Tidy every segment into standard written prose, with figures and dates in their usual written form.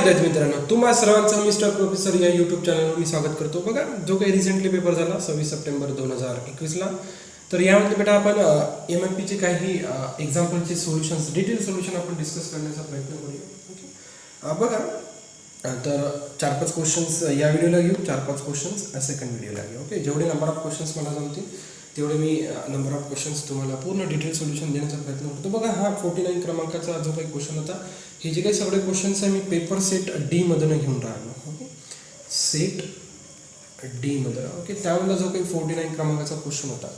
विद्यार्थी मित्रांनो, तुम्हा सर्वांचं मिस्टर प्रोफेसर या यूट्यूब चॅनलवर मी स्वागत करतो. बघा, जो काही रिसेंटली पेपर झाला 26 सप्टेंबर 2021ला, तर यामध्ये बेटा आपण MMPचे काही एक्झाम्पलचे सोल्युशन्स, डिटेल सोल्युशन आपण डिस्कस करण्याचा प्रयत्न करूया. ओके, बघा, तर 4-5 क्वेश्चन्स या व्हिडिओला घेऊ, 4-5 क्वेश्चन्स सेकंड व्हिडिओला घेऊ. ओके, जेवढे नंबर ऑफ क्वेश्चन्स मला जमतील तेवढे मी नंबर ऑफ क्वेश्चन्स तुम्हाला पूर्ण डिटेल सोल्युशन देण्याचा प्रयत्न करतो. बघा, हा 49 क्रमांकाचा जो काही क्वेश्चन होता, हे जे काही सगळे क्वेश्चन्स आहे मी पेपर सेट डी मधून घेऊन राहिलो. ओके, सेट डी मधून. ओके, त्यामधला जो काही 49 क्रमांकाचा क्वेश्चन होता,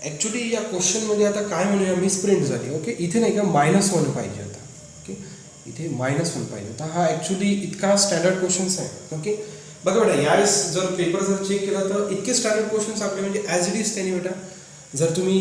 ॲक्च्युली या क्वेश्चनमध्ये आता काय म्हणूया, मिसप्रिंट झाली. ओके, इथे नाही का -1 पाहिजे होता. ओके, इथे -1 पाहिजे होता. हा ॲक्च्युली इतका स्टँडर्ड क्वेश्चन्स आहे. ओके, बघा बेटा, यावेळेस जर पेपर जर चेक केला तर इतके स्टँडर्ड क्वेश्चन्स आपले म्हणजे ॲज इट इज त्यांनी बेटा, जर तुम्ही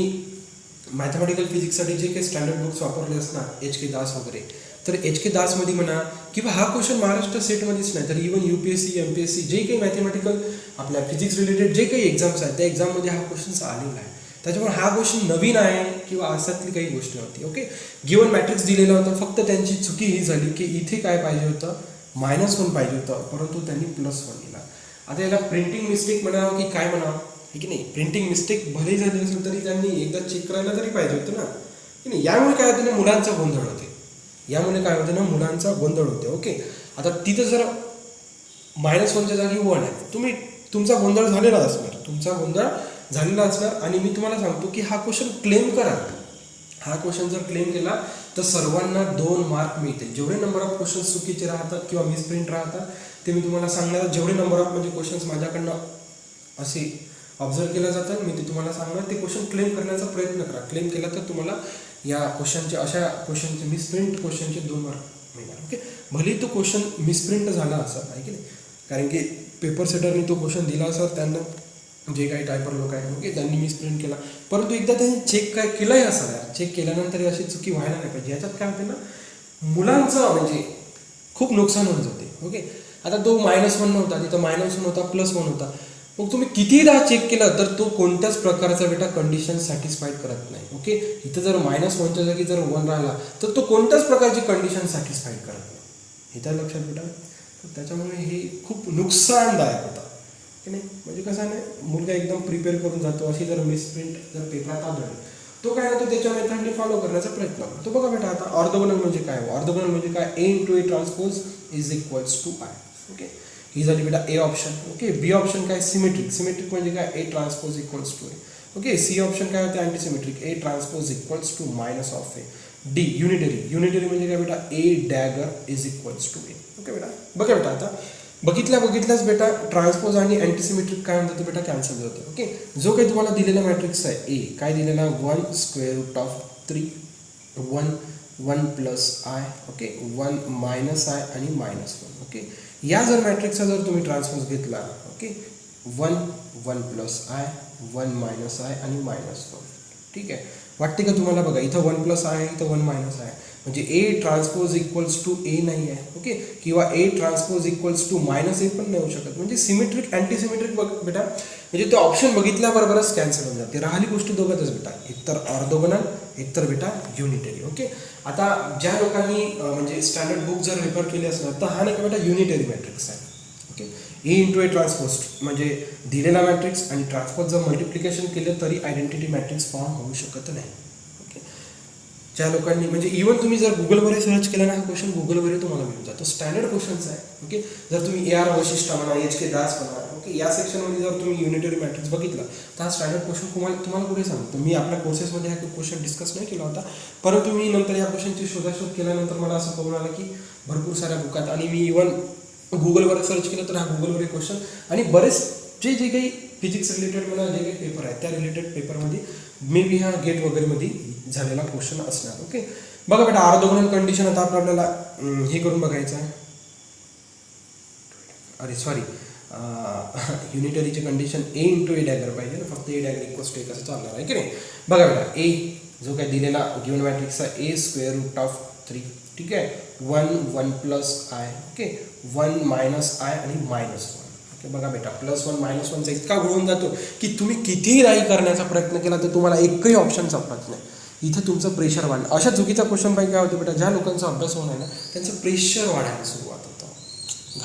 मॅथमॅटिकल फिजिक्ससाठी जे काही स्टँडर्ड बुक्स वापरले असणार HK दास वगैरे, तर HK दासमध्ये म्हणा किंवा हा क्वेश्चन महाराष्ट्र सेटमध्येच नाही तर इव्हन UPSC MPSC जे काही मॅथमॅटिकल आपल्या फिजिक्स रिलेटेड जे काही एक्झाम्स आहेत त्या एक्झाममध्ये हा क्वेश्चन आलेला आहे. त्याच्यामुळे हा क्वेश्चन नवीन आहे किंवा अशातली काही गोष्ट नव्हती. ओके, गिवन मॅट्रिक्स दिलेला होता, फक्त त्यांची चुकी ही झाली की इथे काय पाहिजे होतं, -1 पाहिजे होतं, परंतु त्यांनी +1 दिला. आता याला प्रिंटिंग मिस्टेक म्हणावं की काय म्हणावं, हे की नाही, प्रिंटिंग मिस्टेक भले झाली असेल तरी त्यांनी एकदा चेक करायला तरी पाहिजे होतं ना, की नाही. यामुळे काय होतं ना, मुलांचा गोंधळ होते. यामुळे काय होते ना, मुलांचा गोंधळ होते. ओके, आता तिथं जर -1च्या जागी 1 आहे, तुमचा गोंधळ झालेला असणार आणि मी तुम्हाला सांगतो की हा क्वेश्चन क्लेम करा. हा क्वेश्चन जर क्लेम केला तर सर्वांना 2 मार्क मिळतील. जेवढे नंबर ऑफ क्वेश्चन चुकीचे राहतात किंवा मिसप्रिंट राहतात ते मी तुम्हाला सांगणार. जेवढे नंबर ऑफ म्हणजे क्वेश्चन्स माझ्याकडनं असे ऑब्झर्व केल्या जातात मी ते तुम्हाला सांगणार. ते क्वेश्चन क्लेम करण्याचा प्रयत्न करा. क्लेम केला तर तुम्हाला या क्वेश्चनचे, अशा क्वेश्चनचे, मिसप्रिंट क्वेश्चनचे 2 मार्क मिळणार. ओके, भले तो क्वेश्चन मिसप्रिंट झाला असं आहे की नाही, कारण की पेपर सेटरने तो क्वेश्चन दिला असं त्यांना जे काही टायपर लोक आहेत, ओके, त्यांनी मिसप्रिंट केला, परंतु एकदा त्यांनी चेक काय केलंय असं यार, चेक केल्यानंतर अशी चुकी व्हायला नाही पाहिजे. याच्यात काय होते ना, मुलांचं म्हणजे खूप नुकसान होऊन जाते. ओके, आता तो -1 नव्हता, तिथं -1 होता, +1 होता. मग तुम्ही कितीदा चेक केलं तर तो कोणत्याच प्रकारचा बेटा कंडिशन सॅटिस्फाईड करत नाही. ओके, इथं जर -1च्या जागी जर 1 राहिला तर तो कोणत्याच प्रकारची कंडिशन सॅटिस्फाईड करत नाही. हे तर लक्षात बेटा. तर त्याच्यामुळे हे खूप नुकसानदायक होतं की नाही. म्हणजे कसं आहे ना, मुलगा एकदम प्रिपेअर करून जातो, अशी जर मिसप्रिंट जर पेपरात आढळली तो काय होतो, त्याच्या मेथडने फॉलो करण्याचा प्रयत्न करतो. बघा बेटा, आता ऑर्थोगोनल म्हणजे काय, ऑर्थोगोनल म्हणजे काय, A × A transpose is equals to I. Okay, ही झाली बेटा A option. Okay, B option काय, सिमेट्रिक. सिमेट्रिक म्हणजे काय, A transpose equals to A. Okay, C option काय होते, antisymmetric, A transpose equals to -A. D unitary. Unitary म्हणजे काय बेटा, A dagger is equals to A. Okay बेटा, बघा बेटा, आता बघितल्याच बेटा ट्रान्सपोज आणि अँटीसिमेट्रिक काय म्हणतात बेटा, कॅन्सल होते. ओके, जो काही तुम्हाला दिलेला मॅट्रिक्स आहे A, काय दिलेला, 1√3, 1 + I. ओके, 1 - I आणि -1. ओके, या जर मॅट्रिक्सचा जर तुम्ही ट्रान्सपोज घेतला, ओके, 1 + I, 1 - I आणि -1. ठीक आहे, वाटते का तुम्हाला. बघा, इथं 1 + I आहे, इथं 1 - I, म्हणजे A transpose equals to A नाही आहे. ओके, किंवा A transpose equals to -A पण नाही होऊ शकत. म्हणजे सिमेट्रिक अँटीसिमेट्रिक बेटा, म्हणजे ते ऑप्शन बघितल्याबरोबरच कॅन्सल होऊन जाते. राहिली गोष्ट दोघातच बेटा, एकतर ऑर्थोगोनल, एकतर बेटा युनिटरी. ओके, आता ज्या लोकांनी म्हणजे स्टँडर्ड बुक जर रेफर केले असणार तर हा नाही का बेटा, युनिटरी मॅट्रिक्स आहे. ओके, A × A ट्रान्सपोज म्हणजे दिलेला मॅट्रिक्स आणि ट्रान्सपोज जर मल्टिप्लिकेशन केलं तरी आयडेंटिटी मॅट्रिक्स फॉर्म होऊ शकत नाही. ज्या लोकांनी म्हणजे इव्हन तुम्ही जर गुगलवर सर्च केला ना, हा क्वेश्चन गुगलवर तुम्हाला मिळून जातो. स्टँडर्ड क्वेश्चन्स आहे. ओके, जर तुम्ही AR वशिष्ठ म्हणा, HK दास म्हणा, ओके, या सेक्शनमध्ये जर तुम्ही युनिटरी मॅट्रिक्स बघितला तर हा स्टँडर्ड क्वेश्चन तुम्हाला कुठे सांगतो. मी आपल्या कोर्सेसमध्ये हा क्वेश्चन डिस्कस नाही केला होता, परंतु मी नंतर या क्वेश्चनची शोधाशोध केल्यानंतर मला असं कळून आलं की भरपूर साऱ्या बुकात, आणि मी इव्हन गुगलवर सर्च केलं तर हा गुगलवर क्वेश्चन आणि बरेच जे काही फिजिक्स रिलेटेड मला जे काही पेपर आहेत त्या रिलेटेड पेपरमध्ये मे बी हा गेट वगैरेमध्ये झालेला क्वेश्चन असणार. ओके, बघा बेटा, ऑर्थोगोनल कंडिशन आता आपल्याला हे करून बघायचं आहे. अरे sorry, युनिटरीची condition A × A dagger पाहिजे ना, फक्त A dagger equals to A कसं चालणार आहे की नाही. बघा बेटा, A जो काय दिलेला गिवन मॅट्रिक्स आहे, A√3. ठीक आहे, 1 + I. ओके, 1 - I आणि -1. ओके, बघा बेटा, +1 -1चा इतका घोळून जातो की तुम्ही कितीही राही करण्याचा प्रयत्न केला तर तुम्हाला एकही ऑप्शन सापडत नाही. इथं तुमचं प्रेशर वाढणं. अशा चुकीचा क्वेश्चन पाहिजे काय होतं बेटा, ज्या लोकांचा अभ्यास होणार आहे ना त्यांचं प्रेशर वाढायला सुरुवात होतं.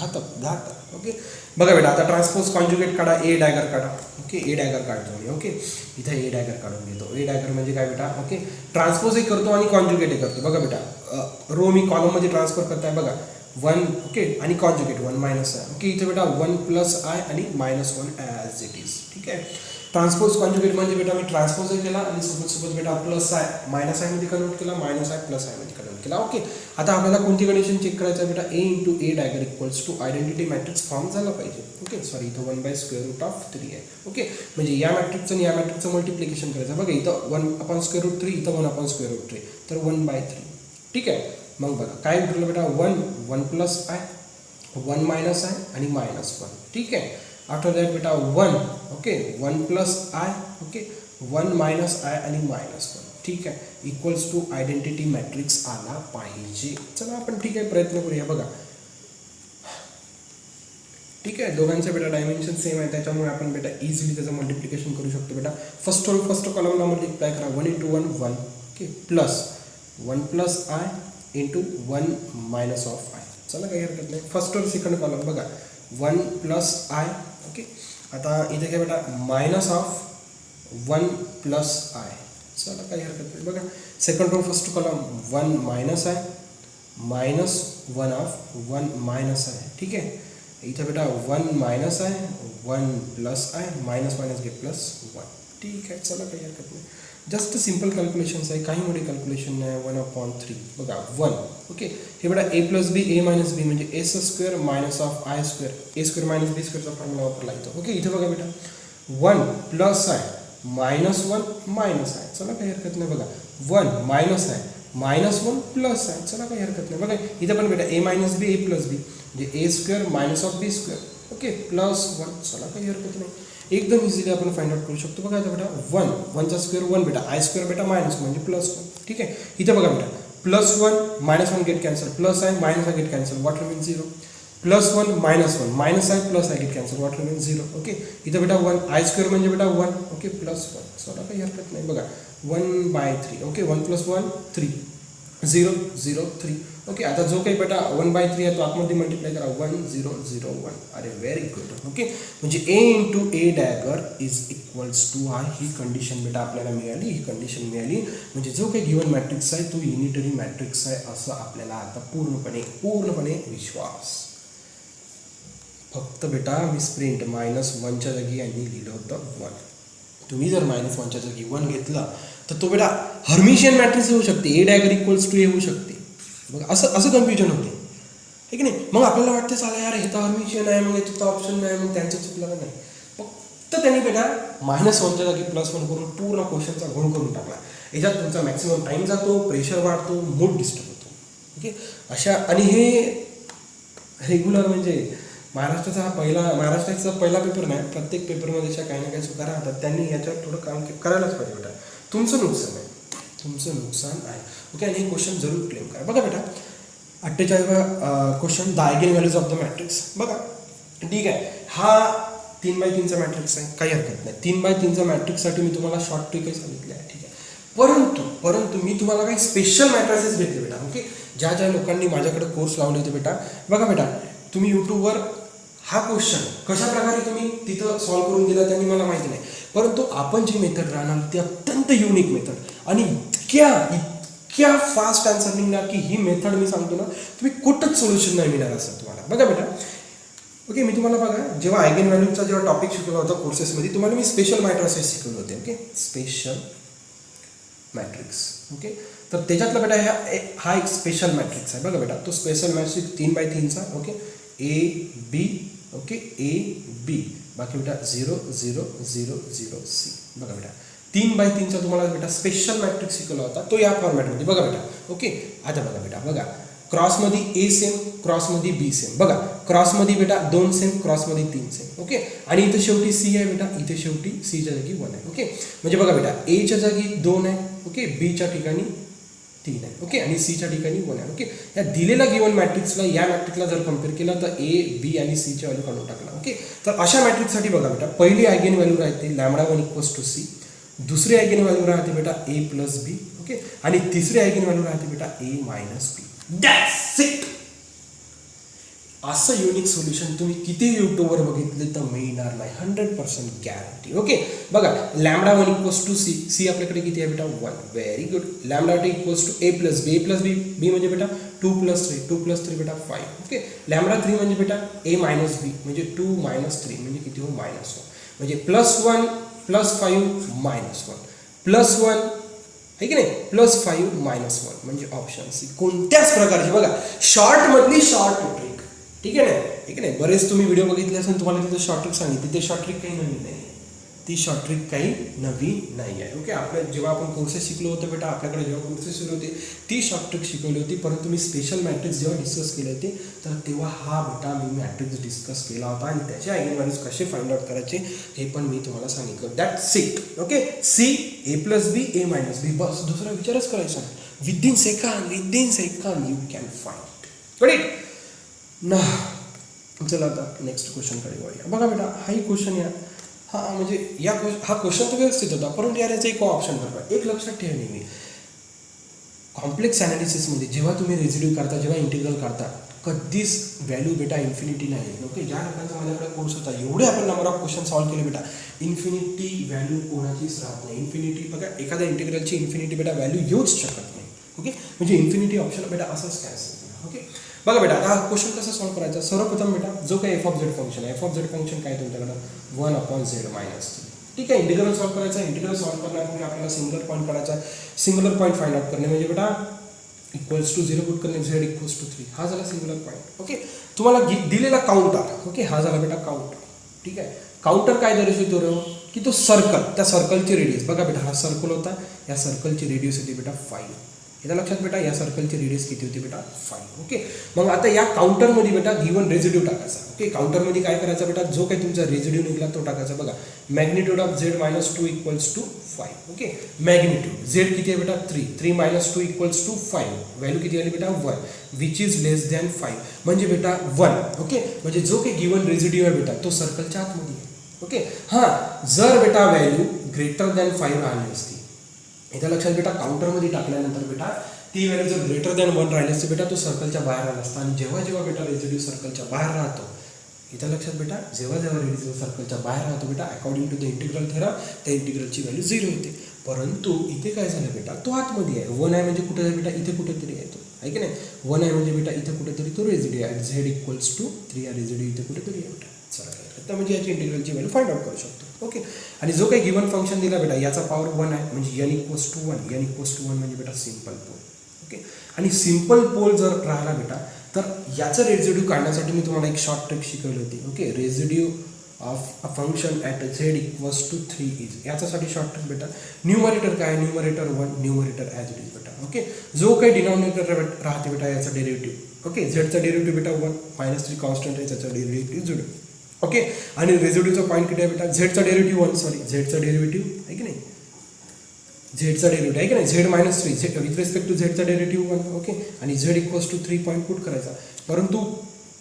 घातक. ओके बघा बेटा, आता ट्रान्सपोज कॉन्जुगेट काढा, ए डॅगर काढा. ओके ए डॅगर काढतो मी. ओके इथे ए डॅगर काढून घेतो. ए डॅगर म्हणजे काय बेटा, ओके ट्रान्सपोजही करतो आणि कॉन्जुगेटही करतो. बघा बेटा, रो मी कॉलममध्ये ट्रान्सफर करताय बघा, 1 ओके आणि कॉन्जुगेट 1 मायनस आहे. ओके इथे बेटा 1 प्लस आय आणि -1 ॲज इट इज. ठीक आहे. ट्रान्सपोज कॉन्जुगेट म्हणजे बेटा मी ट्रान्सपोजही केला आणि सोबत बेटा प्लस आय मायनस आयमध्ये कन्वर्ट केला, मायनस आय प्लस आयमध्ये कन्वर्ट केला. ओके आता आपल्याला कोणती कंडिशन चेक करायचं आहे बेटा, A into A dagger equals to identity matrix form झाला पाहिजे. ओके सॉरी इथं 1/√3 आहे. ओके म्हणजे या मॅट्रिक्सचं आणि या मॅट्रिक्सचं मल्टिप्लिकेशन करायचं. बघा इथं 1/√3, इथं 1/√3, तर 1/3. ठीक आहे. मग बघा काय उठलं बेटा, 1 प्लस आय, 1 मायनस आय आणि -1. ठीक आहे. आफ्टर दॅट बेटा 1 okay 1 plus I okay 1 minus I आणि -1. ठीक आहे इक्वल्स टू आयडेंटिटी मॅट्रिक्स आला पाहिजे. चला आपण ठीक आहे प्रयत्न करूया. बघा ठीक आहे, दोघांचे बेटा डायमेन्शन सेम आहे, त्याच्यामुळे आपण बेटा इझिली त्याचं मल्टिप्लिकेशन करू शकतो. बेटा फर्स्ट कॉलमला मल्टिप्लाय करा, 1 × 1 1 okay plus 1 plus I into 1 minus of I. चला काही हरकत नाही. फर्स्ट और सेकंड कॉलम बघा, 1 प्लस आय ओके. आता इथे काय बेटा मायनस ऑफ 1 प्लस आय. चला काही हरकत नाही. बघा second row first column 1 minus i -1 of 1 minus i. ठीक आहे. इथे बेटा 1 minus i 1 plus I minus घे प्लस 1. ठीक आहे. चला काही हरकत नाही. जस्ट सिम्पल कॅल्क्युलेशन्स आहे, काही मोठी कॅल्क्युलेशन नाही. 1/3 बघा 1 ओके. हे बेटा ए प्लस बी ए मायनस बी म्हणजे a² minus of I square, a² minus b² formula वापरला येतो. ओके इथे बघा बेटा 1 प्लस आय -1 मायनस आय. चला काही हरकत नाही. बघा 1 मायनस आय -1 प्लस आय. चला काही हरकत नाही. बघा इथे पण बेटा a minus B A plus B म्हणजे a² minus of b² okay plus 1. चला काही हरकत नाही. एकदम इझिली आपण फाइंड आउट करू शकतो. बघा आता बेटा 1चा स्क्वेअर 1 बेटा i² बेटा -1 म्हणजे +1. ठीक आहे. इथे बघा बेटा +1 -1 get cancel, plus I minus I get cancel, what remains 0. +1 -1 minus I plus I get cancel, what remains 0. Okay इथे बेटा 1 i² म्हणजे बेटा 1 ओके +1. चला काही हरकत नाही. बघा 1/3 ओके 1 + 1 3 0 0 3 ओके. आता जो काही बेटा 1/3 आहे तो आतमध्ये मल्टिप्लाय करा 1 0 0 1. अरे व्हेरी गुड. ओके म्हणजे A into A dagger is equals to I. ही कंडिशन बेटा आपल्याला मिळाली. ही कंडिशन मिळाली म्हणजे जो काही गिवन मॅट्रिक्स आहे तो युनिटरी मॅट्रिक्स आहे असं आपल्याला आता पूर्णपणे विश्वास. फक्त बेटा मी स्प्रिंट -1च्या जागी यांनी लिहिलं होतं 1. तुम्ही जर -1च्या जागी 1 घेतला तर तो बेटा हर्मिशियन मॅट्रिक्स होऊ शकते, ए डॅगर इक्वल्स टू ए होऊ शकते. बघा असं कन्फ्युजन होते आहे की नाही. मग आपल्याला वाटते चाला यार हे तर हर्मिशियन आहे, मग याचं तर ऑप्शन नाही, मग त्यांचं चुकलं नाही. फक्त त्यांनी बेटा -1च्या जागी +1 करून पूर्ण क्वेश्चनचा घोळ करून टाकला. याच्यात तुमचा मॅक्सिमम टाईम जातो, प्रेशर वाढतो, मूड डिस्टर्ब होतो. ओके अशा आणि हे रेग्युलर म्हणजे महाराष्ट्राचा पहिला पेपर नाही, प्रत्येक पेपरमध्ये अशा काही ना काही चुका राहतात. त्यांनी याच्यावर थोडं काम करायलाच पाहिजे बेटा. तुमचं नुकसान आहे. ओके आणि हे क्वेश्चन जरूर क्लेम करा. बघा बेटा 48वा question, the eigen values of the matrix. बघा ठीक आहे, हा 3/3चा मॅट्रिक्स आहे, काही हरकत नाही. 3/3चा मॅट्रिक्ससाठी मी तुम्हाला शॉर्ट ट्रिकही सांगितले आहे. ठीक आहे. परंतु मी तुम्हाला काही स्पेशल मॅट्रिसेस भेटले बेटा. ओके ज्या लोकांनी माझ्याकडे कोर्स लावले होते बेटा. बघा बेटा तुम्ही यूट्यूबवर हा क्वेश्चन कशा प्रकारे तुम्ही तिथं सॉल्व्ह करून दिला त्यांनी मला माहिती नाही, परंतु आपण जी मेथड राहणार ती अत्यंत युनिक मेथड आणि इतक्या फास्ट आन्सर निघणार की ही मेथड मी सांगतो ना तुम्ही कुठंच सोल्युशन नाही मिळणार असं तुम्हाला. बघा बेटा ओके मी तुम्हाला बघा जेव्हा आयगेन व्हॅल्यूचा जेव्हा टॉपिक शिकवला होता कोर्सेसमध्ये तुम्हाला मी स्पेशल मॅट्रिसेस शिकवले होते. Okay special matrix. ओके तर त्याच्यातला बेटा हा एक स्पेशल मॅट्रिक्स आहे. बघा बेटा तो स्पेशल मॅट्रिक्स 3/3चा. Okay A B okay AB बाकी बेटा 0 0 0 0 C. बघा बेटा 3/3चा तुम्हाला बेटा स्पेशल मॅट्रिक्स शिकवला होता तो या फॉर्मॅटमध्ये. बघा बेटा ओके आता बघा बेटा बघा क्रॉसमध्ये A सेम, क्रॉसमध्ये B सेम. बघा क्रॉसमध्ये बेटा 2 सेम, क्रॉसमध्ये 3 सेम. ओके आणि इथे शेवटी C आहे बेटा, इथे शेवटी Cच्या जागी 1 आहे. ओके म्हणजे बघा बेटा Aच्या जागी 2 आहे. ओके Bच्या ठिकाणी 3 आहे. ओके आणि Cच्या ठिकाणी 1 आहे. ओके या दिलेल्या गिवन मॅट्रिक्सला या मॅट्रिक्सला जर कम्पेअर केला तर A B आणि Cची व्हॅल्यू काढून टाकला. ओके तर अशा मॅट्रिक्ससाठी बघा बेटा पहिली आयगेन व्हॅल्यू राहते λ1 = C, दुसरी आयगेन व्हॅल्यू राहते बेटा A + B. ओके आणि तिसरी आयगेन व्हॅल्यू राहते बेटा A - B. That's it. असं युनिक सोल्युशन तुम्ही किती यूट्यूबवर बघितले तर मिळणार नाही, 100% गॅरंटी. ओके बघा, lambda 1 equals to C, C आपल्याकडे किती आहे बेटा 1, very good. Lambda 2 equals to A plus B, A plus B, B म्हणजे बेटा 2 प्लस 3, 2 प्लस 3 बेटा 5. ओके, लॅमडा 3 म्हणजे बेटा ए मायनस बी म्हणजे 2 मायनस 3 म्हणजे किती हो -1, म्हणजे +1 +5 -1 +1 आहे की नाही, +5 -1 म्हणजे ऑप्शन सी. कोणत्याच प्रकारची बघा शॉर्ट मधली शॉर्ट ट्रिक, ठीक आहे ना, ठीक आहे. बरेच तुम्ही व्हिडिओ बघितले असेल, तुम्हाला तिथे शॉर्ट ट्रिक सांगितली, ते शॉर्ट ट्रिक काही नवीन नाही, ती शॉर्ट ट्रिक काही नवीन नाही आहे. ओके, आपल्या जेव्हा आपण कोर्सेस शिकलो होते बेटा, आपल्याकडे जेव्हा कोर्सेस सुरू होते ती शॉर्ट ट्रिक शिकवली होती, परंतु मी स्पेशल मॅट्रिक्स जेव्हा डिस्कस केले होते तर तेव्हा हा बेटा मी मॅट्रिक्स डिस्कस केला होता आणि त्याचे आयगन व्हॅल्यूज कसे फाइंड आउट करायचे हे पण मी तुम्हाला सांगितलं. That's it. Okay, C A plus B A minus B, बस दुसरा विचारच करायचा. Within second you can find. Got it ना. चला आता नेक्स्ट क्वेश्चनकडे वळूया. बघा बेटा, हाही क्वेश्चन या म्हणजे हा क्वेश्चन तर व्यवस्थित होता, परंतु याचा एक ऑप्शन बरोबर. एक लक्षात ठेवा नेहमी, कॉम्प्लेक्स ॲनालिसिसमध्ये जेव्हा तुम्ही रेझिड्यू करता, जेव्हा इंटिग्रल करता, कधीच व्हॅल्यू बेटा इन्फिनिटी नाही. ओके, ज्या लोकांचा माझ्याकडे कोर्स होता एवढे आपण नंबर ऑफ क्वेश्चन सॉल्व्ह केले बेटा, इन्फिनिटी व्हॅल्यू कोणाचीच राहत नाही. इन्फिनिटी बघा, एखाद्या इंटिग्रलची इन्फिनिटी बेटा व्हॅल्यू येऊच शकत नाही. ओके, म्हणजे इन्फिनिटी ऑप्शन बेटा असंच कॅन्सल. ओके बघा बेटा, आता हा क्वेश्चन कसा सॉल्व्ह करायचा. सर्वप्रथम बेटा जो काही एफ ऑफ झेड फंक्शन आहे, एफ ऑफ झेड फंक्शन काय तुमच्याकडं 1/z मायनस 3. ठीक आहे, इंटिग्रल सॉल्व्ह करायचा. इंटिग्रल सॉल्व्ह करण्यापूर्वी आपल्याला सिंगुलर पॉईंट काढायचा. सिंगुलर पॉईंट फाइंड आउट करणे म्हणजे बेटा इक्वल्स टू 0 पुट करणे, z इक्वल्स टू 3, हा झाला सिंगुलर पॉईंट. ओके, तुम्हाला दिलेला काउंटर, ओके हा झाला बेटा काउंटर. ठीक आहे, काउंटर काय दर्शवतो की तो सर्कल, त्या सर्कलची रेडियस. बघा बेटा, हा सर्कल होता, या सर्कलची रेडियस होती बेटा 5. याचा लक्षात बेटा, या सर्कलची रेडियस किती होती बेटा 5. ओके, मग आता या काउंटरमध्ये बेटा गिवन रेझिड्यू टाकायचा. ओके, काउंटरमध्ये काय करायचा बेटा, जो काही तुमचा रेझिड्यू निघाला तो टाकायचा. बघा, magnitude of z -2 equals to 5. Okay, magnitude z किती आहे बेटा 3, 3 - 2 इक्वल्स टू 5, व्हॅल्यू किती आली बेटा 1, विच इज लेस दॅन 5 म्हणजे बेटा 1. ओके, म्हणजे जो काही गिवन रेझिड्यू आहे बेटा तो सर्कलच्या आतमध्ये आहे. ओके, हां, जर बेटा व्हॅल्यू ग्रेटर दॅन 5 आली असती, इथं लक्षात बेटा काउंटरमध्ये टाकल्यानंतर बेटा ती व्हॅल्यू जर ग्रेटर दॅन 1 राहिली असते बेटा तो सर्कलच्या बाहेर आला असता. आणि जेव्हा जेव्हा बेटा रेझिड्यू सर्कलच्या बाहेर राहतो, इथं लक्षात बेटा जेव्हा जेव्हा रेझिड्यू सर्कलच्या बाहेर राहतो बेटा, according to the integral theorem त्या इंटिग्रलची व्हॅल्यू 0 होते. परंतु इथे काय झालं बेटा, तो आतमध्ये आहे. 1 आहे म्हणजे कुठे आहे बेटा, इथे कुठेतरी आहे तो, आहे की नाही. 1 आहे म्हणजे बेटा इथे कुठेतरी तो रेझिड्यू आहे. z इक्वल्स टू 3 या रेझिड्यू इथे कुठेतरी आहे बेटा. चला आता म्हणजे याची इंटिग्रलची व्हॅल्यू फाइंड आउट करू शकतो. ओके, आणि जो काही गिवन फंक्शन दिला बेटा याचा पॉवर 1 आहे म्हणजे n equals to 1, n equals to 1 म्हणजे बेटा सिम्पल पोल. ओके, आणि सिम्पल पोल जर राहिला बेटा तर याचं रेझिड्यू काढण्यासाठी मी तुम्हाला एक शॉर्ट ट्रिक शिकवली होती. Okay, residue of a function at z equals to 3 is, याच्यासाठी शॉर्ट ट्रिक बेटा न्यूमरेटर काय, numerator 1, numerator as it is बेटा. ओके, जो काही डिनॉमिनेटर राहते बेटा याचा डेरिव्हेटिव्ह. ओके, झेडचा डेरिव्हेटिव्ह बेटा 1, -3 कॉन्स्टंट आहे, त्याचा डेरिव्हेटिव्ह 0. ओके, आणि रेझिड्यूचा पॉईंट किती आहे बेटा, झेडचा डेरिव्हेटिव्ह 1, सॉरी झेडचा डेरिव्हेटिव्ह आहे की नाही, झेडचा डेरिव्हेटिव्ह आहे की नाही, z -3 विथ रिस्पेक्ट टू झेडचा डेरिव्हेटिव्ह 1. ओके, आणि z equals to 3 point put करायचा. परंतु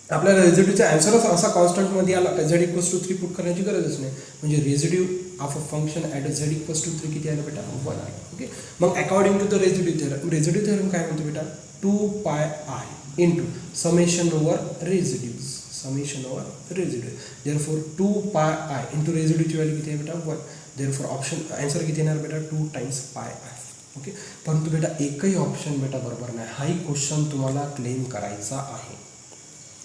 आपल्याला रेझिड्यूचा आन्सरच असा कॉन्स्टंटमध्ये आला का z इक्वल्स टू 3 पुट करण्याची गरजच नाही. म्हणजे residue of a function at z equals to 3 किती आलं बेटा 1 आहे. ओके, मग according to the residue theorem, residue theorem काय म्हणतो बेटा 2πi into summation over residues, summation over residue. Therefore 2πi into रेझिड्यूची व्हॅल्यू किती आहे बेटा 1. देअरफॉर ऑप्शन आन्सर किती येणार बेटा 2 टाइम्स πi. ओके, परंतु बेटा एकही ऑप्शन बेटा बरोबर नाही. हाही क्वेश्चन तुम्हाला क्लेम करायचा आहे.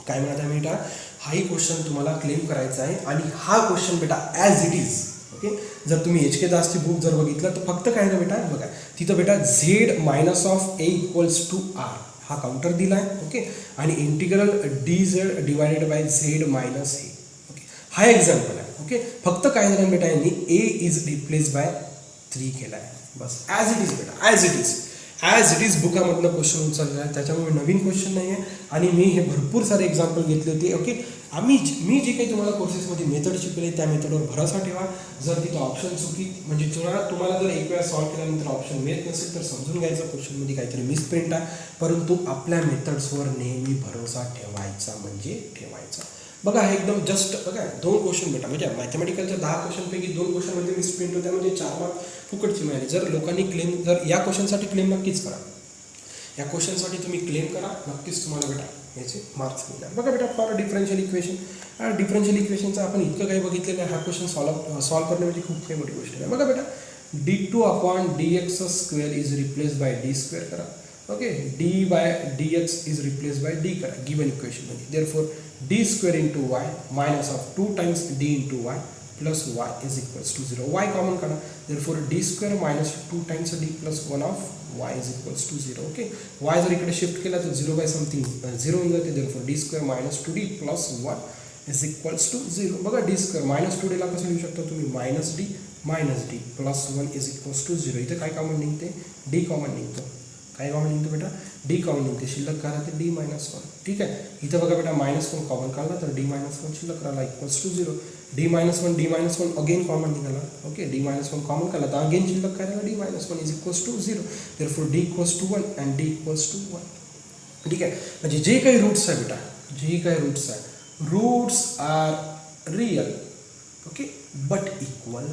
काय म्हणत आहे बेटा, हाही क्वेश्चन तुम्हाला क्लेम करायचा आहे आणि हा क्वेश्चन बेटा ॲज इट इज. ओके, जर तुम्ही HK दासची बुक जर बघितलं तर फक्त काय ना बेटा बघा तिथं बेटा z - a equals to r हा काउंटर दिला आहे. ओके, आणि integral dz divided by z minus a. Okay, हा एक्झाम्पल आहे. ओके, फक्त काय झालं बेटा यांनी a इज रिप्लेस बाय 3 केला आहे, बस ॲज इट इज बेटा, ॲज इट इज बुकामधनं क्वेश्चन उचललेला आहे. त्याच्यामुळे नवीन क्वेश्चन नाही आहे. आणि मी हे भरपूर सारे एक्झाम्पल घेतले होते. ओके, मी जे काही तुम्हाला कोर्सेसमध्ये मेथड शिकवले त्या मेथडवर भरोसा ठेवा. जर तिथं ऑप्शन चुकी म्हणजे तुम्हाला जर एक वेळा सॉल्व्ह केल्यानंतर ऑप्शन मिळत नसेल तर समजून घ्यायचं क्वेश्चनमध्ये काहीतरी मिसप्रिंट आहे. परंतु आपल्या मेथड्सवर नेहमी भरोसा ठेवायचा म्हणजे ठेवायचा. बघा हे एकदम जस्ट बघा 2 क्वेश्चन बेटा म्हणजे मॅथमॅटिकलच्या 10 क्वेश्चनपैकी 2 क्वेश्चनमध्ये मिसप्रिंट होत्या म्हणजे 4 मार्क फुकटची मिळाली. जर लोकांनी क्लेम जर या क्वेश्चनसाठी क्लेम नक्कीच करा, या क्वेश्चनसाठी तुम्ही क्लेम करा, नक्कीच तुम्हाला बेटा याचे मार्क्स मिळणार. बघा बेटा फॉर डिफरन्शियल इक्वेशन, डिफरन्शियल इक्वेशनचं आपण इतकं काही बघितलेलं आहे. हा क्वेश्चन सॉल्व करणे म्हणजे खूप काही मोठी गोष्ट आहे. बघा बेटा d2/dx² is replace by d² करा. Okay, d/dx is replace by d करा गिवन इक्वेशनमध्ये. Therefore d² into y minus of 2 times d into y plus y is equals to 0. y common काढा. Therefore d² minus 2 times d plus 1 of y is equals to 0. Okay, y जर इकडे shift केला तर 0 bye something 0 होऊन जाते. Therefore d² minus 2d plus 1 is equals to 0. बघा d² minus 2d ला कसं लिहू शकता तुम्ही, minus d plus 1 is equals to 0. इथे काय कॉमन निघते, d कॉमन निघतो. काय कॉमन निघतो बेटा, d कॉमन निघते. शिल्लक काय राहते, d मायनस 1. ठीक आहे, इथं बघा बेटा -1 कॉमन काढला तर d मायनस 1 शिल्लक राहिला equals to 0. d minus 1 again common निघाला. ओके, d मायनस 1 कॉमन काढला तर अगेन शिल्लक काय राहिला, d minus 1 is equals to 0. Therefore d equals to 1 and d equals to 1. ठीक आहे, म्हणजे जे काही रूट्स आहे बेटा, जे काही रूट्स आहे, roots are real. Okay, but equal.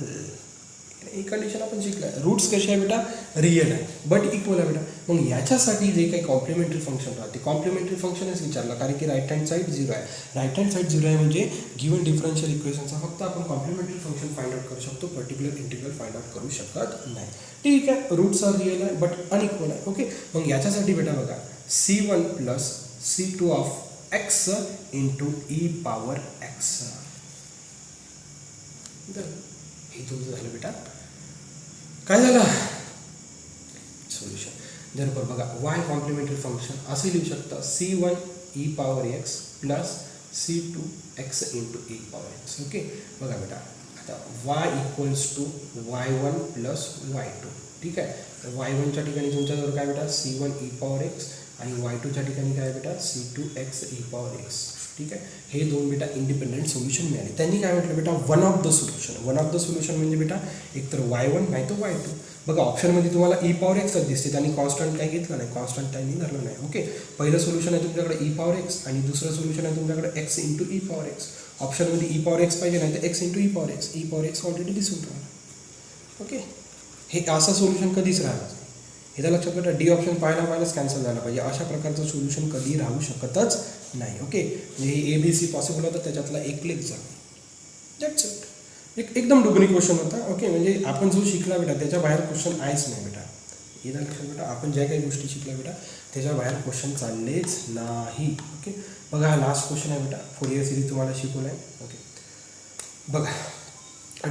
ही कंडिशन आपण शिकलं. रूट्स कसे आहे बेटा, रियल आहे बट इक्वल आहे बेटा. मग याच्यासाठी जे काही कॉम्प्लिमेंटरी फंक्शन राहते, कॉम्प्लिमेंटरी फंक्शनच विचारलं, कारण की राईट हँड साईड 0 आहे. राईट हँड साईड 0 आहे म्हणजे गिवन डिफरन्शियल इक्वेशनचा फक्त आपण कॉम्प्लिमेंटरी फंक्शन फाइंड आउट करू शकतो, पर्टिक्युलर इंटिग्रल फाइंड आउट करू शकत नाही. ठीक आहे, रूट्स आर रियल आहे बट अनइक्वल आहे. ओके, मग याच्यासाठी बेटा बघा c1 plus c2 of x into e power x. हे तुमचं झालं बेटा. काय झालं सोल्युशन. जर बघा y कॉम्प्लिमेंटरी फंक्शन असे लिहू शकता, c1 e power x plus c2 x into e power x. Okay, बघा बेटा आता y equals to y1 plus y2. ठीक आहे, तर y1च्या ठिकाणी तुमच्याजवळ काय बेटा c1 e पॉवर x आणि y2च्या ठिकाणी काय बेटा c2 x e power x. ठीक आहे, हे दोन बेटा इंडिपेंडेंट सोल्युशन मिळाले. त्यांनी काय म्हटलं बेटा, one of the solution. One of the solution म्हणजे बेटा एकतर y1 नाही तर y2. बघा ऑप्शनमध्ये तुम्हाला e पॉवर x दिसते, त्यांनी कॉन्स्टंट काय घेतलं नाही, कॉन्स्टंट त्यांनी धरलं नाही. ओके, पहिलं सोल्युशन आहे तुमच्याकडे e पॉवर x आणि दुसरं सोल्युशन आहे तुमच्याकडे x into e power x. ऑप्शनमध्ये e पॉवर x पाहिजे नाही तर x into e power x. e power x already दिसून राहिलं. ओके, हे असं सोल्युशन कधीच राहणार. हे लक्षात बेटा, डी ऑप्शन पाहिलाच कॅन्सल झाला पाहिजे. अशा प्रकारचं सोल्युशन कधी राहू शकतच नाही. ओके, म्हणजे हे ABC पॉसिबल होतं, त्याच्यातला एक क्लिक झाला. That's it. एकदम डुगरी क्वेश्चन होता. ओके, म्हणजे आपण जो शिकला बेटा त्याच्या बाहेर क्वेश्चन आहेच नाही बेटा. हे लक्षात बेटा, आपण ज्या काही गोष्टी शिकल्या बेटा त्याच्या बाहेर क्वेश्चन चाललेच नाही. ओके, बघा हा लास्ट क्वेश्चन आहे बेटा, फोरियर सिरीज तुम्हाला शिकवलं आहे. ओके, बघा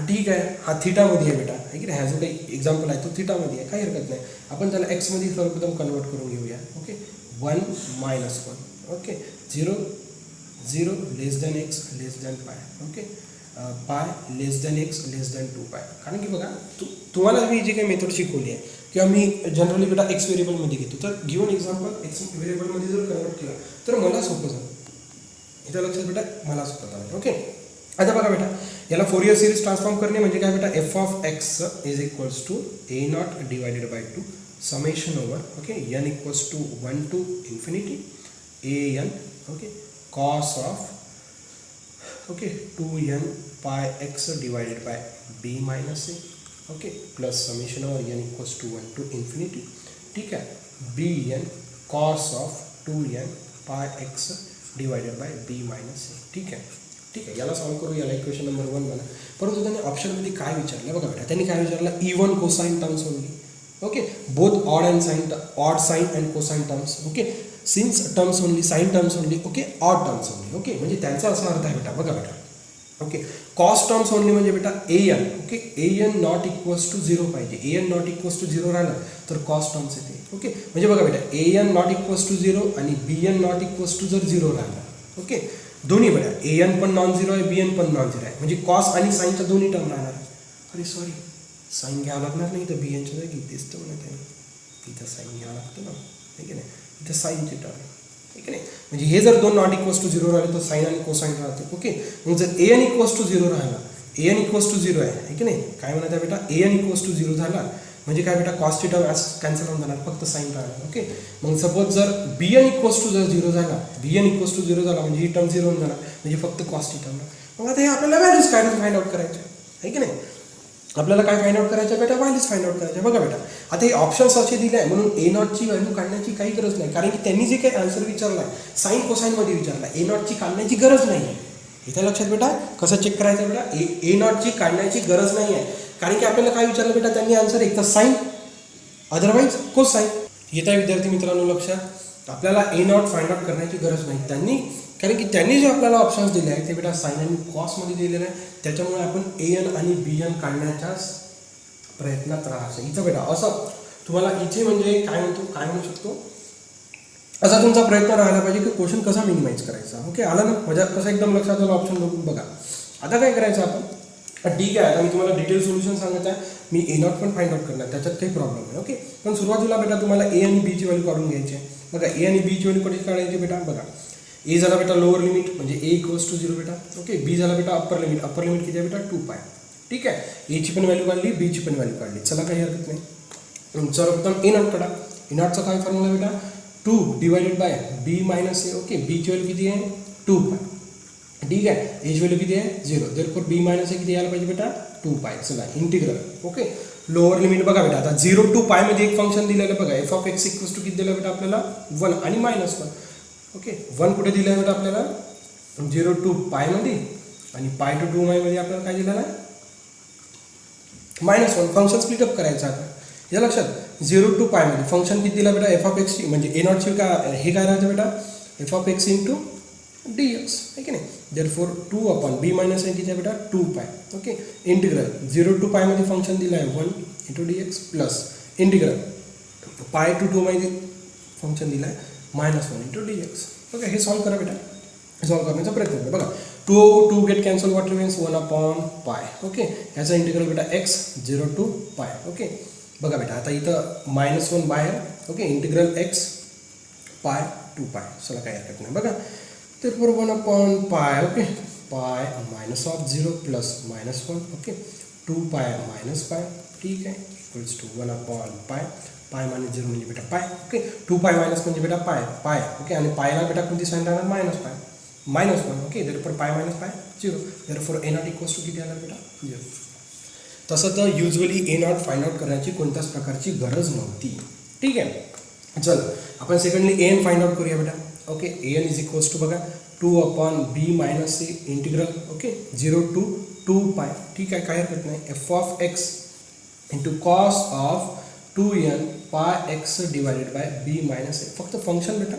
ठीक आहे, हा थिटामध्ये आहे बेटा, आहे की नाही. हा जो काही एक्झाम्पल आहे तो थिटामध्ये आहे, काही हरकत नाही. आपण त्याला एक्समध्ये सर्वप्रथम कन्वर्ट करून घेऊया. Okay, 1 minus 1. ओके, 0 लेस दॅन x लेस दॅन पाय. ओके, पाय लेस दॅन x लेस दॅन 2 पाय. कारण की बघा तुम्हाला मी जे काही मेथड शिकवली आहे किंवा मी जनरली बेटा एक्स व्हेरिएबलमध्ये घेतो, तर गिवन एक्झाम्पल एक्स व्हेरिएबलमध्ये जर कन्वर्ट केलं तर मला सोपं झालं. इथं लक्षात बेटा, मला सोपं झालं. ओके, आता बघा बेटा याला फोरियर सिरीज ट्रान्सफॉर्म करणे म्हणजे काय बेटा, f of x is equals to a0 divided by 2 summation over. Okay, n equals to 1 to infinity an. Okay, cos of okay 2n pi x divided by b minus a. Okay, plus summation over n equals to 1 to infinity. ठीक आहे, bn cos of 2n pi x divided by b minus a. ठीक आहे, ठीक आहे, याला solve करू. याला equation number 1 बना. परंतु त्यांनी ऑप्शनमध्ये काय विचारलं बघा बेटा, त्यांनी काय विचारलं, even cosine terms only. Okay, both odd and sine, odd sine and cosine terms. Okay, sines terms only, sine terms only. Okay, odd terms only. Okay, म्हणजे त्यांचा असा अर्थ आहे बेटा, बघा बेटा. ओके, कॉस टर्म्स ओनली म्हणजे बेटा an. Okay, an not equals to 0 पाहिजे. an नॉट इक्वल्स टू 0 राहिलं तर कॉस टर्म्स येते. ओके, म्हणजे बघा बेटा an नॉट इक्वल्स टू 0 आणि bn नॉट इक्वल्स टू जर 0 राहिलं. ओके, दोन्ही बेटा an पण नॉन झिरो आहे, bn पण नॉन झिरो आहे, म्हणजे कॉस आणि साईनच्या दोन्ही टर्म राहणार. अरे सॉरी, साईन घ्यावं लागणार नाही तर bnच्या जागी तेच तर म्हणत आहे. इथं साईन घ्यावं लागतं ना, आहे की नाही. इथं साईनची टर्म आहे की नाही. म्हणजे हे जर दोन नॉट इक्वल्स टू 0 राहिले तर साईन आणि कोसाईन राहते. ओके, मग जर an इक्वल्स टू 0 राहिला, an इक्वल्स टू 0 आहे की नाही, काय म्हणत आहे बेटा, an इक्वल्स टू 0 झाला म्हणजे काय बेटा, कॉसची टर्म कॅन्सल होऊन जाणार, फक्त साईन राहणार. ओके, मग सपोज जर bn इक्वल्स टू जर 0 झाला, bn इक्वल्स टू 0 झाला म्हणजे ही टर्म 0 होऊन जाणार, म्हणजे फक्त कॉसची टर्म. मग आता हे आपल्याला व्हॅल्यूज फाइंड आउट करायचे आहे की नाही. आपल्याला काय फाइंड आउट करायचं बेटा, व्हॅल्यूज फाइंड आउट करायच्या. बघा बेटा, आता हे ऑप्शन्स असे दिले आहे म्हणून ए नॉटची व्हॅल्यू काढण्याची काही गरज नाही, कारण की त्यांनी जे काही आन्सर विचारला आहे साईन कोसाईनमध्ये विचारला, ए नॉटची काढण्याची गरज नाही आहे. इथे लक्षात बेटा कसं चेक करायचं बेटा, ए नॉटची काढण्याची गरज नाही आहे, कारण की आपल्याला काय विचारलं बेटा त्यांनी आन्सर, एक तर साईन अदरवाईज कोसाईन. येत आहे विद्यार्थी मित्रांनो लक्षात, आपल्याला ए नॉट फाइंड आउट करण्याची गरज नाही त्यांनी, कारण की त्यांनी जे आपल्याला ऑप्शन्स दिले आहेत ते बेटा साईन आणि कॉसमध्ये दिलेले आहे. त्याच्यामुळे आपण ए एन आणि बी एन काढण्याच्याच प्रयत्नात राहायचं. इथं बेटा असं तुम्हाला इथे म्हणजे काय म्हणू शकतो, असा तुमचा प्रयत्न राहायला पाहिजे की क्वेश्चन कसा मिनिमाइज करायचा. ओके, आला ना माझ्या कसं एकदम लक्षात आलं ऑप्शन बघून. बघा आता काय करायचं आपण, ठीक आहे, आता मी तुम्हाला डिटेल सोल्युशन सांगत आहे, मी ए नॉट पण फाइंड आउट करणार, त्याच्यात काही प्रॉब्लेम नाही. ओके, पण सुरुवातीला बेटा तुम्हाला ए आणि बीची व्हॅल्यू काढून घ्यायची आहे. बघा ए आणि बीची व्हॅल्यू कधी काढायची बेटा, बघा ए झाला बेटा लोअर लिमिट म्हणजे ए इक्वल्स टू 0 बेटा. ओके, बी झाला बेटा अप्पर लिमिट किती आहे बेटा 2π. ठीक आहे, एची पण व्हॅल्यू काढली, बीची पण व्हॅल्यू काढली, चला काही हरकत नाही. सर्वप्रथम ए नॉट काढा. ए नॉटचा काय फॉर्म्युला बेटा 2 divided by B minus a. Okay, बीची व्हॅल्यू किती आहे 2π. ठीक आहे, एच व्हॅल्यू किती आहे 0, देअरफॉर बी मायनस ए किती यायला पाहिजे बेटा 2π. चला इंटिग्रल. ओके, लोअर लिमिट बघा बेटा, आता 0 to π मध्ये एक फंक्शन दिलेलं बघा, f of x equals to किती दिलं बेटा आपल्याला 1 आणि -1. ओके, 1 कुठे दिलं आहे बेटा आपल्याला 0 to π मध्ये, आणि π to 2π मध्ये आपल्याला काय दिलेलं आहे -1. फंक्शन स्प्लिट अप करायचं. आता या लक्षात 0 to π मध्ये फंक्शन किती दिला बेटा एफ ऑफ एक्सची, म्हणजे ए नॉटची का हे काय राहतं बेटा f of X into dx है कि नहीं, देयरफॉर 2 अपॉन बी मायनस ए किती आहे बेटा 2π. ओके, इंटिग्रल 0 to π मध्ये फंक्शन दिलं आहे 1 into dx plus integral π to 2 मध्ये फंक्शन दिलं आहे -1 इंटू dx. ओके, हे सॉल्व करा बेटा, सॉल्व करण्याचा प्रयत्न करा. बघा 2 get cancel, what remains 1/π. Okay, याचा इंटिग्रल बेटा x 0 to π. ओके, बघा बेटा आता इथं -1 बाहेर. ओके, इंटिग्रल x π 2π, चला काही हरकत नाही. बघा therefore 1/π. Okay, pi minus of 0 plus -1. Okay, 2π -π. ठीक आहे, इक्वल्स टू 1/π. पाय मायनस 0 म्हणजे बेटा पाय. ओके, 2π मायनस म्हणजे बेटा पाय. ओके, आणि पायला बेटा कोणती साईन राहणार -1. Okay, therefore pi -π 0, therefore A not equals to किती आला बेटा 0. तसं तर usually A not find out करण्याची कोणत्याच प्रकारची गरज नव्हती. ठीक आहे, चल आपण secondly A N find out करूया बेटा. Okay, A N is equals to बघा 2/b minus A integral. Okay, 0 to 2π. ठीक आहे, काय हरकत नाही. F of X into cos of 2n πx divided by B minus A. फक्त फंक्शन बेटा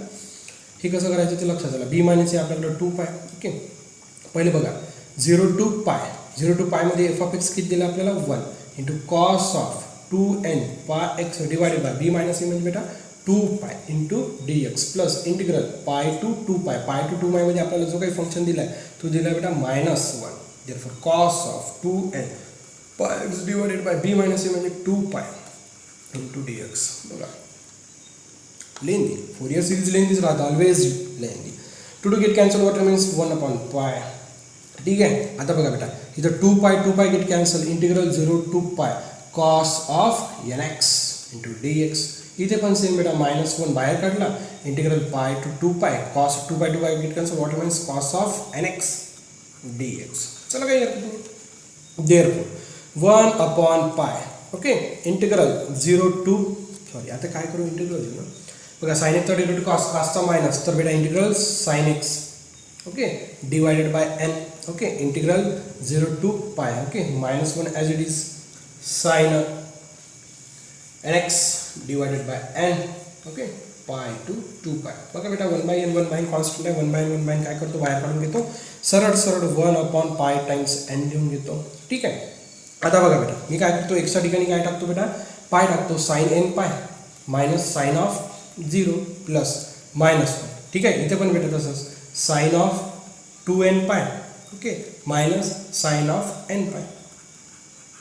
हे कसं करायचं ते लक्षात आलं. बी मायनस ए आपल्याकडे 2π. ओके, पहिले बघा 0 to π मध्ये एफ ऑफ एक्स किती दिलं आपल्याला 1 into cos of 2n πx divided by B minus A म्हणजे बेटा 2π into dx plus integral π to 2π. π to 2π मध्ये आपल्याला जो काही फंक्शन दिला आहे तो दिला आहे बेटा -1, therefore cos of 2n πx divided by B minus A म्हणजे 2π इंटू dx. बघा लेंदी, फोरियर सिरीज लेंदीच राहतं, ऑलवेज लेंदी. 2 गेट कॅन्सल, व्हॉट रिमेन्स 1/π. ठीक आहे, आता बघा बेटा इथं 2π get cancel, integral 0 to π cos of nx into dx. इथे पण सेम बेटा -1 बाहेर काढला, integral π to 2π cos 2π get cancel, what remains cos of nx dx. चला काही हरकत नाही. देयरफॉर 1/π. ओके, इंटिग्रल 0 to आता काय करू इंटिग्रल ना बघा साइन एक्सचा डेरिव्हेटिव्ह कॉसचा मायनस, तर बेटा integral sine X. Okay, divided by N. Okay, integral 0 to π. Okay, -1 as it is sine nx divided by n. Okay, π to 2π. बघा बेटा 1/n कॉन्स्टंट आहे, 1/n काय करतो बाहेर काढून घेतो, सरळ 1/π टाइम्स n लिहून घेतो. ठीक आहे, आता बघा बेटा मी काय करतो एक्सच्या ठिकाणी काय टाकतो बेटा पाय टाकतो, sine nπ minus sine of 0 plus -1. ठीक आहे, इथे पण बेटा तसंच sine of 2nπ. Okay, minus sine of nπ.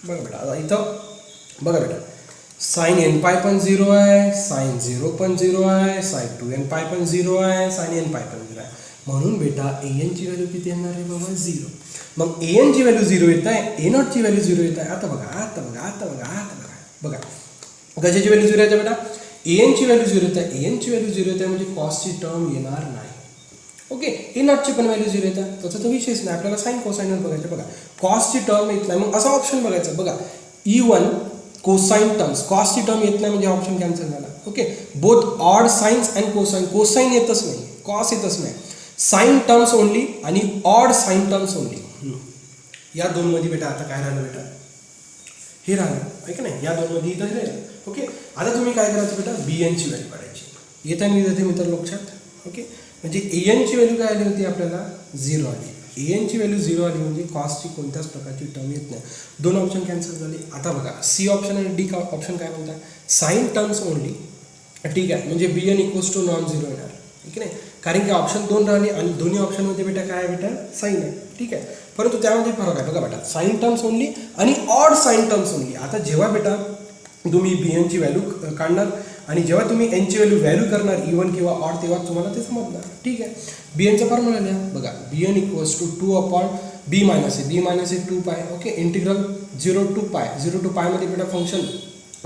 बघा बेटा आता इथं बघा बेटा साइन nπ पण 0 आहे, साइन 0 पण 0 आहे, साइन 2nπ पण 0 आहे, साइन nπ पण 0 आहे. म्हणून बेटा an ची व्हॅल्यू किती येणार आहे बाबा 0. मग an ची व्हॅल्यू 0 येत आहे, a नॉट ची व्हॅल्यू 0 येत आहे. आता बघा कशाची व्हॅल्यू 0 येते बेटा an ची व्हॅल्यू 0 येत आहे. an ची व्हॅल्यू 0 येत आहे म्हणजे कॉसची टर्म येणार नाही. ओके, ए नॉटची पण व्हॅल्यू 0 येतात, त्याचा तो विषयच नाही. आपल्याला साइन कोसाईनवर बघायचं. बघा कॉसची टर्म येत नाही, मग असा ऑप्शन बघायचा. बघा इवन कोसाइन टर्म्स, कॉसची टर्म येत नाही म्हणजे ऑप्शन कॅन्सल झाला. Okay, both odd science and cosine, cosine येतच नाही, कॉस येतच नाही, साइन टर्म्स ओनली आणि ऑड साइन टर्म्स ओनली. या दोनमध्ये बेटा आता काय राहिलं बेटा, हे राहिलं आहे का नाही, या दोनमध्ये इथं हे राहिलं. ओके, आता तुम्ही काय करायचं बेटा, बी एनची व्हॅल्यू काढायची. येताना येते मित्र लक्षात. ओके, म्हणजे ए एनची व्हॅल्यू काय आली होती आपल्याला, 0 आली. ए एनची व्हॅल्यू 0 आली म्हणजे कॉस्टची कोणत्याच प्रकारची टर्म येत नाही. दोन ऑप्शन कॅन्सल झाले. आता बघा सी ऑप्शन आणि डी ऑप्शन काय म्हणतात, साइन टर्म्स ओनली. ठीक आहे, म्हणजे B N equals to non zero येणार. ठीक आहे, कारण की ऑप्शन 2 राहिले आणि दोन्ही ऑप्शनमध्ये बेटा काय आहे बेटा, साईन आहे. ठीक आहे, परंतु त्यामध्ये फरक आहे बघा बेटा, साईन टर्म्स ओनली आणि ऑड साईन टर्म्स ओनली. आता जेव्हा बेटा तुम्ही बी एनची व्हॅल्यू काढणार आणि जेव्हा तुम्ही एनची व्हॅल्यू करणार इवन किंवा ऑड, तेव्हा तुम्हाला ते समजणार. ठीक आहे, बी एनचा फॉर्म्युला लिहा बघा, B N equals to 2 upon B minus A, B minus A 2 pi. Okay, integral 0 to पाय, 0 टू पायमध्ये बेटा फंक्शन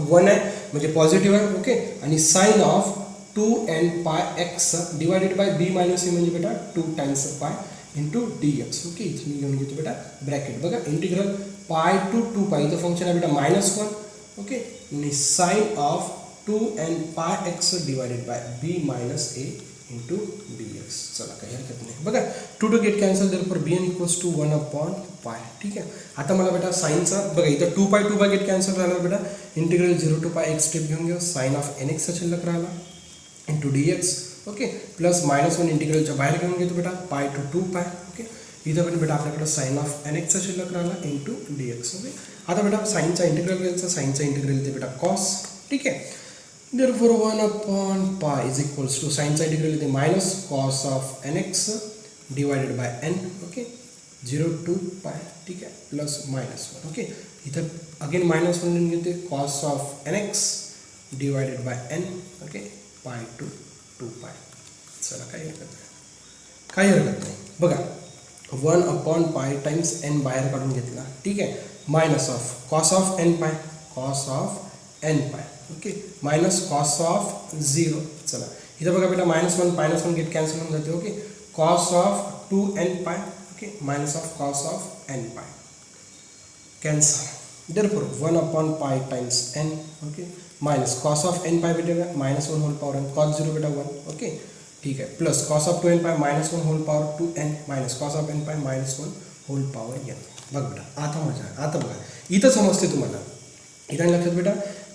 1 आहे म्हणजे पॉझिटिव्ह आहे. ओके, आणि sign of 2n pi x divided by B minus A म्हणजे बेटा 2 times pi into d x. Okay, इथे मी घेऊन घेतो बेटा ब्रॅकेट. बघा इंटिग्रल पाय टू 2 पाय, इथं फंक्शन आहे बेटा -1. ओके, आणि sign of 2n pi x divided by B minus a into d x. चला काही हरकत नाही. बघा 2 two get cancel, therefore b N equals to 1 upon pi. ठीक आहे, आता मला बेटा साईनचा बघा इथं 2 बाय गेट कॅन्सल राहिला बेटा, इंटिग्रल 0 टू पाय एक स्टेप घेऊन घेऊ, साइन ऑफ एन एक्सचा शिल्लक राहिला into d x. Okay, plus -1 इंटिग्रलच्या बाहेर घेऊन घेतो बेटा, पाय टू 2 पाय. ओके, इथं पण बेटा आपल्याकडे साइन ऑफ एन एक्सचा शिल्लक राहिला इंटू डी एक्स. ओके, आता बेटा साईनचा इंटिग्रल घ्यायचा, साईनचा इंटिग्रल येते बेटा कॉस. ठीक आहे, therefore 1 upon pi is equals to साइनचा इंटिग्रल येते minus cos of N x divided by N. Okay, 0 to pi. ठीक आहे, प्लस -1. ओके, इथं अगेन -1 घेते, cos of N x divided by N. Okay, pi to 2 pi. चला काही हरकत नाही, काही हरकत नाही. बघा 1 अपॉन पाय टाइम्स एन बाहेर काढून घेतला. ठीक आहे, minus of cos of n pi, cos of n pi. Okay, minus cos of 0. चला इथं बघा बेटा -1 गेट कॅन्सल होऊन जाते. ओके, कॉस ऑफ 2n पाय. Okay, minus of cos of n पाय कॅन्सल, देअरफॉर 1 अपॉन पाय times n. Okay, minus cos of n पाय बेटा -1 होल पॉवर n, कॉस 0 बेटा 1. ओके, ठीक आहे, plus cos of 2n pi -1 whole power 2n minus cos of n pi -1 whole power n. बघ बेटा आता मजा, आता बघा इथं समजते तुम्हाला. इथं लक्षात बेटा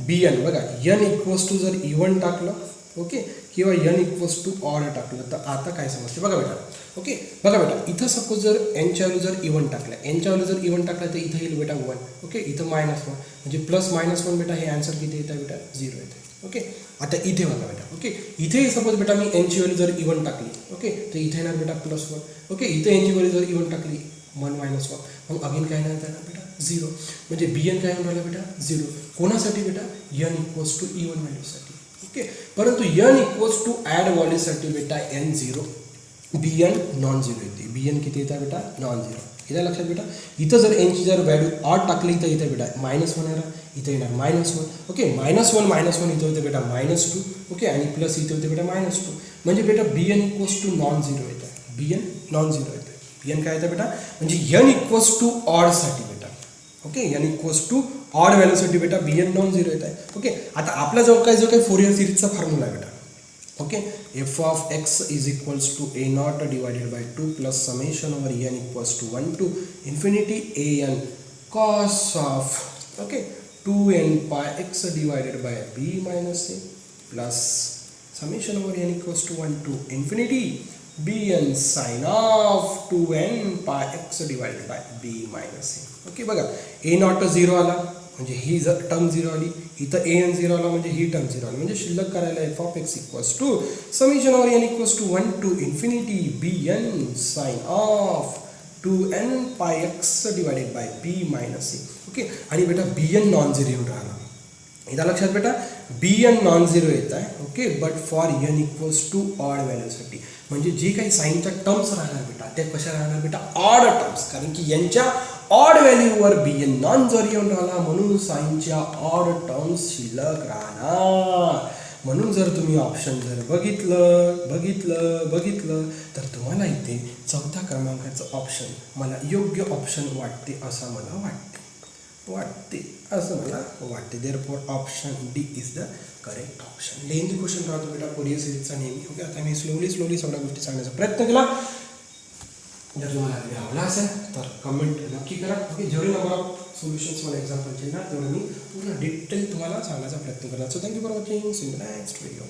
बी एन बघा, एन इक्वल्स टू जर इवन टाकलं, ओके, किंवा एन इक्वल्स टू ऑड टाकलं तर आता काय समजते बघा बेटा. ओके, बघा बेटा इथं सपोज जर एनच्या व्हॅल्यू जर इवन टाकलं, एनच्या व्हॅल्यू जर इवन टाकलं तर इथं येईल बेटा 1. ओके, इथं -1 म्हणजे प्लस -1 बेटा, हे आन्सर किती येतं बेटा 0 येते. ओके, आता इथे बघा बेटा. ओके, इथे सपोज बेटा मी एनची व्हॅल्यू जर इवन टाकली, ओके, तर इथे येणार बेटा +1. ओके, इथे एनची व्हॅल्यू जर इवन टाकली 1 -1, मग अगेन काय येणार बेटा 0. म्हणजे बी एन काय होऊन राहिला बेटा 0. कोणासाठी बेटा, एन इक्वल्स टू इवन व्हॅल्यूसाठी. ओके, परंतु एन इक्वल्स टू ॲड व्हॅल्यूसाठी बेटा एन 0, बी एन नॉन 0 येते. बी एन किती येतात बेटा नॉन 0. इथं लक्षात बेटा, इथं जर एनची जर व्हॅल्यू ऑड टाकली तर इथं बेटा -1 येणार, इथं येणार -1. ओके, -1 इथं होते बेटा -2. ओके, आणि प्लस इथं होते बेटा -2. म्हणजे बेटा बी एन इक्वल्स टू नॉन 0 येतं, बी एन नॉन 0 येतं. बी एन काय येतं बेटा, म्हणजे एन इक्वल्स टू ऑडसाठी बेटा. Okay, n equals to odd व्हॅल्यूसाठी बेटा बी एन नॉन 0 येत आहे. ओके, आता आपला जो काही फोरियर सिरीजचा फॉर्म्युला आहे बेटा. Okay, f of x is equals to a naught divided by 2 plus summation over n equals to 1 to infinity a n cos of, okay, 2n pi x divided by B minus a plus summation over n equals to 1 to infinity b n sine of 2n pi x divided by B minus a. Okay, बघा a not 0 आला म्हणजे ही जर term 0 आली, इथं A N 0 आला म्हणजे ही term 0 आली. म्हणजे शिल्लक करायला f of x equals to summation over n equals to 1 to infinity b n sine of 2n pi x divided by B minus a. Okay, आणि बेटा बी एन नॉन 0 येऊन राहिला. इथं लक्षात बेटा बी एन नॉन 0 येत आहे. Okay, but for n equals to odd व्हॅल्यूसाठी, म्हणजे जे काही साईनच्या टर्म्स राहणार बेटा त्या कशा राहणार बेटा ऑड टर्म्स, कारण की यांच्या ऑड व्हॅल्यूवर बी एन नॉन 0 येऊन राहिला म्हणून साईनच्या ऑड टर्म्स शिल्लक राहणार. म्हणून जर तुम्ही ऑप्शन जर बघितलं तर तुम्हाला इथे 4थ्या क्रमांकाचं ऑप्शन मला योग्य ऑप्शन वाटते असं मला वाटते. वाटते असं मला वाटते. Therefore option D is the correct option. Lengthy question राहतो बेटा कोरियर सिरीजचा नेहमी. ओके, आता मी स्लोली सगळ्या गोष्टी सांगण्याचा प्रयत्न केला. जर तुम्हाला व्हिडिओ आवडला असेल तर कमेंट नक्की करा. ओके, जेवढे नंबर ऑफ सोल्युशन्स मला एक्झाम्पलचे ना तेवढं मी पूर्ण डिटेल तुम्हाला सांगण्याचा प्रयत्न करणार. So thank you for watching. See you next video.